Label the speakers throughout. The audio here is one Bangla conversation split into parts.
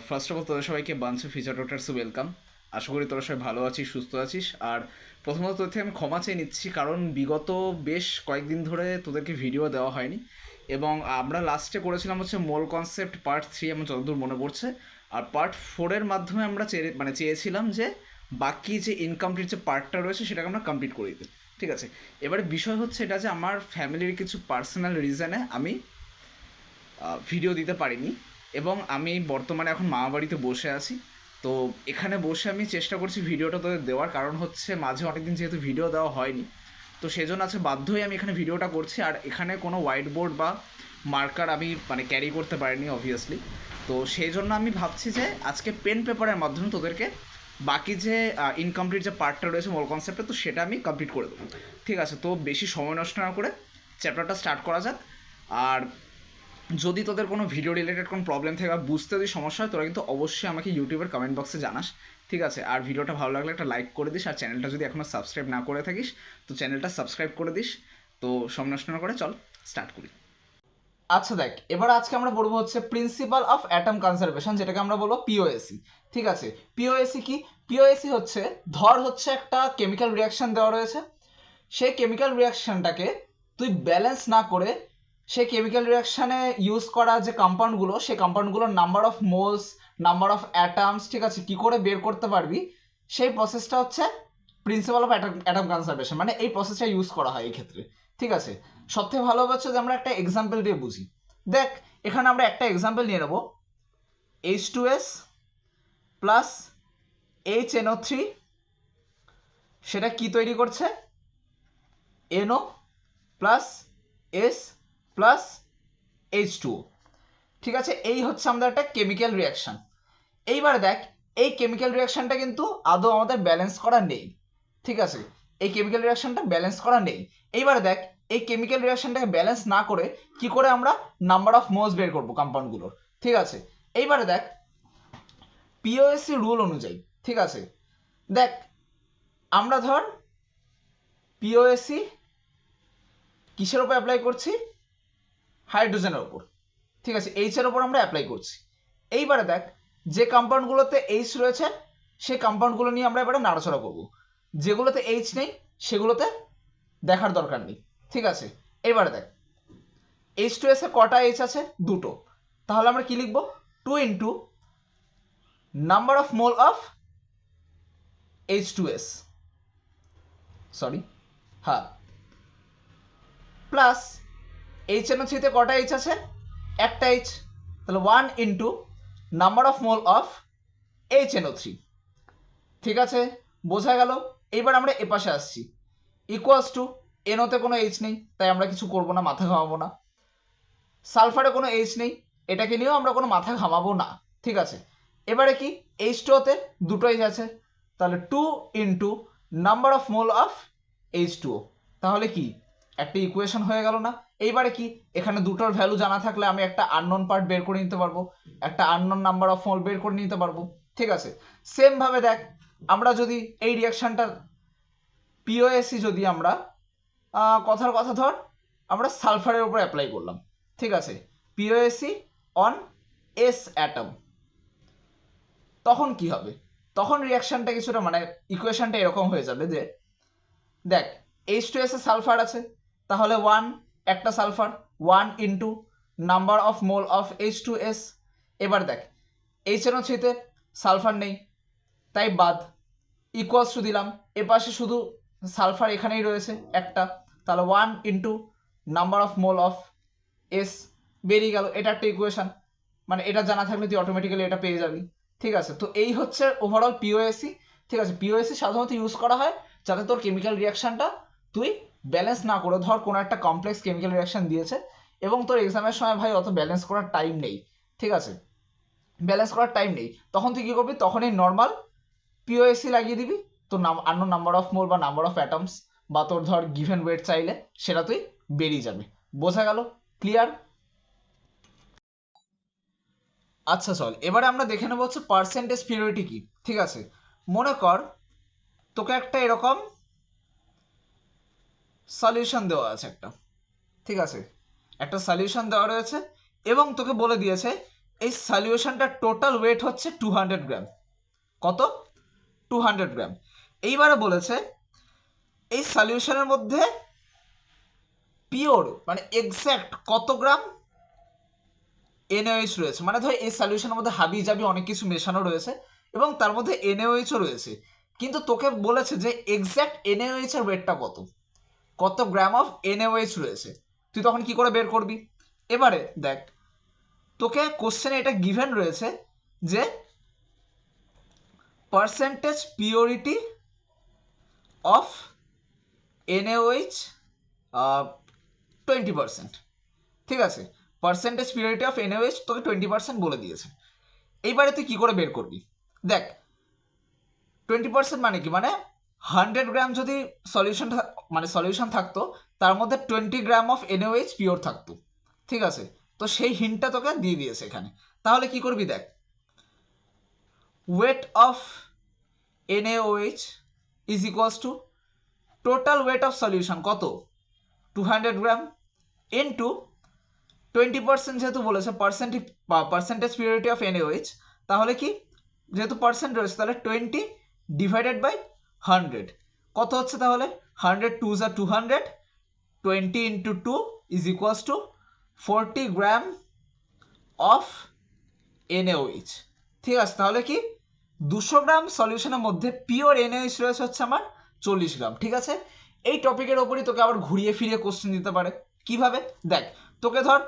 Speaker 1: ফার্স্ট অফ অল তোদের সবাইকে বাঞ্চ ফিচার ডক্টরস ওয়েলকাম। আশা করি তোরা সবাই ভালো আছিস, সুস্থ আছিস। আর প্রথমত তোদের থেকে আমি ক্ষমা চেয়ে নিচ্ছি, কারণ বিগত বেশ কয়েকদিন ধরে তোদেরকে ভিডিও দেওয়া হয়নি। এবং আমরা লাস্টে করেছিলাম হচ্ছে মোল কনসেপ্ট পার্ট 3, আমার যতদূর মনে পড়ছে। আর পার্ট 4-এর মাধ্যমে আমরা চেয়েছিলাম যে বাকি যে ইনকমপ্লিট যে পার্টটা রয়েছে সেটাকে আমরা কমপ্লিট করে দিতে। ঠিক আছে, এবারে বিষয় হচ্ছে এটা যে আমার ফ্যামিলির কিছু পার্সোনাল রিজনে আমি ভিডিও দিতে পারিনি। এবং আমি বর্তমানে এখন মামা বাড়িতে বসে আছি। তো এখানে বসে আমি চেষ্টা করছি ভিডিওটা তোদের দেওয়ার, কারণ হচ্ছে মাঝে অনেকদিন যেহেতু ভিডিও দেওয়া হয়নি, তো সেজন্য আছে বাধ্য হয়ে আমি এখানে ভিডিওটা করছি। আর এখানে কোনো হোয়াইট বোর্ড বা মার্কার আমি ক্যারি করতে পারিনি অবভিয়াসলি। তো সেই জন্য আমি ভাবছি যে আজকে পেন পেপারের মাধ্যমে তোদেরকে বাকি যে ইনকমপ্লিট যে পার্টটা রয়েছে মূল কনসেপ্টে, তো সেটা আমি কমপ্লিট করে দেবো। ঠিক আছে, তো বেশি সময় নষ্ট না করে চ্যাপ্টারটা স্টার্ট করা যাক। আর যদি তোদের কোনো ভিডিও রিলেটেড কোনো প্রবলেম থাকে বা বুঝতে যদি সমস্যা হয়, তোরা কিন্তু অবশ্যই আমাকে ইউটিউবের কমেন্ট বক্সে জানাস। ঠিক আছে, আর ভিডিওটা ভালো লাগলে একটা লাইক করে দিস, আর চ্যানেলটা যদি এখনো সাবস্ক্রাইব না করে থাকিস তো চ্যানেলটা সাবস্ক্রাইব করে দিস। তো সময় নষ্ট না করে চল স্টার্ট করি। আচ্ছা দেখ, এবার আজকে আমরা পড়বো হচ্ছে প্রিন্সিপাল অফ অ্যাটম কনজারভেশন, যেটাকে আমরা বলবো পিওএসি। ঠিক আছে, পিওএসি কি? পিওএসি হচ্ছে, ধর হচ্ছে একটা কেমিক্যাল রিয়াকশন দেওয়া রয়েছে, সেই কেমিক্যাল রিয়াকশনটাকে তুই ব্যালেন্স না করে সেই কেমিক্যাল রিয়াকশানে ইউজ করা যে কম্পাউন্ডগুলো, সেই কম্পাউন্ডগুলোর number of moles, number of atoms, ঠিক আছে, কি করে বের করতে পারবি, সেই প্রসেসটা হচ্ছে প্রিন্সিপাল অফ অ্যাটম কনজারভেশন। মানে এই প্রসেসটা ইউজ করা হয় এই ক্ষেত্রে। ঠিক আছে, সবথেকে ভালো হচ্ছে যে আমরা একটা এক্সাম্পল দিয়ে বুঝি। দেখ, এখানে আমরা একটা এক্সাম্পল নিয়ে নেব। H2S প্লাস HNO3, সেটা কি তৈরি করছে? NO plus S plus H2O। ঠিক আছে, এই হচ্ছে আমাদের একটা কেমিক্যাল রিয়াকশন। এইবার দেখ, এই কেমিক্যাল রিয়াকশনটা কিন্তু আদৌ আমাদের ব্যালেন্স করা নেই। ঠিক আছে, এই কেমিক্যাল রিয়াকশনটা ব্যালেন্স করা নেই। এইবার দেখ, এই কেমিক্যাল রিয়াকশনটাকে ব্যালেন্স না করে কি করে আমরা নাম্বার অফ মোলস বের করবো কম্পাউন্ডগুলোর। ঠিক আছে, এইবারে দেখ পিওএসসি রুল অনুযায়ী, ঠিক আছে, দেখ আমরা ধর পিওএসসি কিসের উপর অ্যাপ্লাই করছি? হাইড্রোজেনের উপর। ঠিক আছে, এইচ এর উপর আমরা অ্যাপ্লাই করছি। এইবারে দেখ, যে কম্পাউন্ডগুলোতে এইচ রয়েছে সেই কম্পাউন্ডগুলো নিয়ে আমরা এবারে নাড়াচড়া করব। যেগুলোতে এইচ নেই সেগুলোতে দেখার দরকার নেই। ঠিক আছে, এবারে দেখ H2S এ কটা এইচ আছে? দুটো। তাহলে আমরা কি লিখবো? 2 into number of mole of H2S, sorry, হ্যাঁ, প্লাস HNO3 তে কটা এইচ আছে? একটা এইচ। তাহলে 1 into number of mole of HNO3। ঠিক আছে, বোঝা গেল। এইবার আমরা এপাশে আসছি, ইকুয়ালস টু এনওতে কোনো এইচ নেই, তাই আমরা কিছু করব না, মাথা ঘামাবো না। সালফারে কোনো এইচ নেই, এটাকে নিয়েও আমরা কোনো মাথা ঘামাবো না। ঠিক আছে, এবারে কি? H2O তে দুটো এইচ আছে, তাহলে 2 into number of mole of H2O। তাহলে কি একটা ইকুয়েশন হয়ে গেল না? এইবারে কি, এখানে দুটোর ভ্যালু জানা থাকলে আমি একটা আননোন পার্ট বের করে নিতে পারবো, একটা আননোন নাম্বার অফ মোল বের করে নিতে পারবো। ঠিক আছে, সেম ভাবে দেখ, আমরা যদি এই রিয়াকশনটা পিওএসি যদি আমরা কথার কথা ধর আমরা সালফারের উপর অ্যাপ্লাই করলাম। ঠিক আছে, পিওএসি অন এস অ্যাটম, তখন কি হবে? তখন রিয়াকশনটা কিছুটা ইকুয়েশনটা এরকম হয়ে যাবে যে, দেখ H2S এ সালফার আছে, তাহলে 1, একটা sulphur, 1 into number of mole of H2S। এবার দেখ HNO3 তে সালফার নেই, তাই বাদ, ইকুয়ালস টু দিলাম, এপাশে শুধু সালফার এখানেই রয়েছে একটা, তাহলে 1 into number of mole of S, বেরিয়ে গেল। এটা একটা ইকুয়েশন, এটা জানা থাকলে তুই অটোমেটিক্যালি এটা পেয়ে যাবি। ঠিক আছে, তো এই হচ্ছে ওভারঅল পিওএসি। ঠিক আছে, পিওএসি সাধারণত ইউজ করা হয় যাতে তোর কেমিক্যাল রিয়াকশনটা তুই ব্যালেন্স না করে, ধর কোনো একটা কমপ্লেক্স কেমিক্যাল রিয়াকশন দিয়েছে এবং তোর এক্সামের সময় ভাই অত ব্যালেন্স করার টাইম নেই। ঠিক আছে, ব্যালেন্স করার টাইম নেই, তখন তুই কি করবি? তখন এই নর্মাল পিওএসসি লাগিয়ে দিবি, তোর আননোন নাম্বার অফ মোল বা নাম্বার অফ অ্যাটমস বা তোর ধর গিভেন ওয়েট চাইলে সেটা তুই বেরিয়ে যাবে। বোঝা গেল? ক্লিয়ার? আচ্ছা চল, এবারে আমরা দেখে নেবো হচ্ছে পার্সেন্টেজ পিউরিটি কি। ঠিক আছে, মনে কর তোকে একটা এরকম সলিউশন দেওয়া আছে একটা। ঠিক আছে, একটা সলিউশন দেওয়া রয়েছে এবং তোকে বলে দিয়েছে এই সলিউশনটার টোটাল ওয়েট হচ্ছে 200 গ্রাম। কত? 200 গ্রাম। এইবারে বলেছে এই সলিউশনের মধ্যে পিওর মানে এক্স্যাক্ট কত গ্রাম NaOH রয়েছে। মানে ধর এই সলিউশনের মধ্যে হাবি জাবি অনেক কিছু মেশানো রয়েছে এবং তার মধ্যে NaOH ও রয়েছে, কিন্তু তোকে বলেছে যে এক্স্যাক্ট NaOH এর ওয়েটটা কত, কত গ্রাম অফ NaOH রয়েছে। তুই তখন কি করে বের করবি? এবারে দেখ, তোকে কোশ্চেনে এটা গিভেন রয়েছে যে পার্সেন্টেজ পিওরিটি অফ NaOH 20%। ঠিক আছে, পার্সেন্টেজ পিওরিটি অফ NaOH তোকে 20% বলে দিয়েছে। এইবারে তুই কি করে বের করবি? দেখ 20% মানে কি, মানে 100 গ্রাম যদি সলিউশন থাকতো তার মধ্যে 20 গ্রাম অফ NaOH পিওর থাকতো। ঠিক আছে, তো সেই হিন্টটা তোকে দিয়ে দিয়েছে এখানে। তাহলে কি করবি দেখ, weight of NaOH is equals to total weight of solution কত 200 গ্রাম ইন্টু 20% যেহেতু বলেছে পার্সেন্টেজ পিওরিটি অফ NaOH, তাহলে কি যেহেতু পার্সেন্ট রয়েছে তাহলে 20 ডিভাইডেড বাই 100 কত হচ্ছে, তাহলে 100 2 যা 200, 20 into 2 is equals to 40 gram of NaOH। ঠিক আছে, তাহলে কি 200 গ্রাম সলিউশনের মধ্যে পিওর NaOH রয়েছে হচ্ছে আমার 40 গ্রাম। ঠিক আছে, এই টপিকের ওপরই তোকে আবার ঘুরিয়ে ফিরিয়ে কোশ্চেন দিতে পারে। কিভাবে? দেখ, তোকে ধর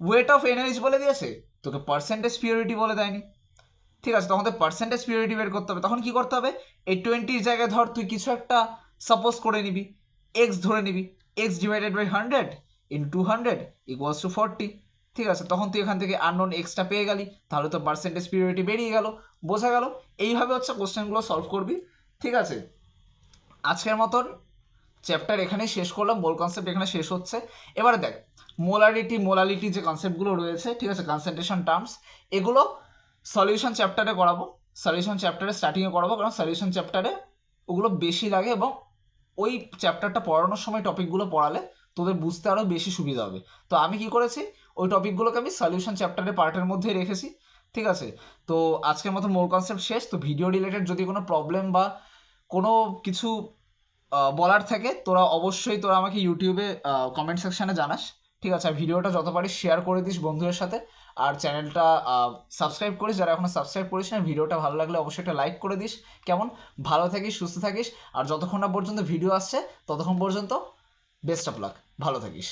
Speaker 1: ওয়েট অফ NaOH বলে দিয়েছে, তোকে পার্সেন্টেজ পিওরিটি বলে দেয়নি। ঠিক আছে, তখন তো পার্সেন্টেজ পিওরিটি বের করতে হবে। তখন কি করতে হবে, এই 20 জায়গায় ধর তুই কিছু একটা সাপোজ করে নিবি, এক্স ধরে নিবি, X divided by 100 into 200 equals to 40। ঠিক আছে, তখন তুই এখান থেকে আননোন এক্সটা পেয়ে গেলি, তাহলে তো পার্সেন্টেজ পিওরিটি বেরিয়ে গেল। বোঝা গেল? এইভাবে হচ্ছে কোশ্চেনগুলো সলভ করবি। ঠিক আছে, আজকের মতন চ্যাপ্টার এখানেই শেষ করলাম, মোল কনসেপ্ট এখানে শেষ হচ্ছে। এবারে দেখ, মোলালিটি যে কনসেপ্টগুলো রয়েছে, ঠিক আছে, কনসেন্ট্রেশন টার্মস, এগুলো সলিউশন চ্যাপ্টারে করাবো, সলিউশন চ্যাপ্টারে স্টার্টিংয়ে করাবো, কারণ সলিউশন চ্যাপ্টারে ওগুলো বেশি লাগে এবং ওই চ্যাপ্টারটা পড়ানোর সময় টপিকগুলো পড়ালে তোদের বুঝতে আরও বেশি সুবিধা হবে। তো আমি কি করেছি, ওই টপিকগুলোকে আমি সলিউশন চ্যাপ্টারের পার্টের মধ্যেই রেখেছি। ঠিক আছে, তো আজকের মতো মোর কনসেপ্ট শেষ। তো ভিডিও রিলেটেড যদি কোনো প্রবলেম বা কোনো কিছু বলার থাকে তোরা আমাকে ইউটিউবে কমেন্ট সেকশনে জানাস। ঠিক আছে, আর ভিডিওটা যত পারিস শেয়ার করে দিস বন্ধুদের সাথে, আর চ্যানেলটা সাবস্ক্রাইব করিস যারা এখনো সাবস্ক্রাইব করিস না। ভিডিওটা ভালো লাগলে অবশ্যই একটা লাইক করে দিস। কেমন? ভালো থাকিস, সুস্থ থাকিস, আর যতক্ষণ না পর্যন্ত ভিডিও আসছে ততক্ষণ পর্যন্ত বেস্ট অফ লাক, ভালো থাকিস।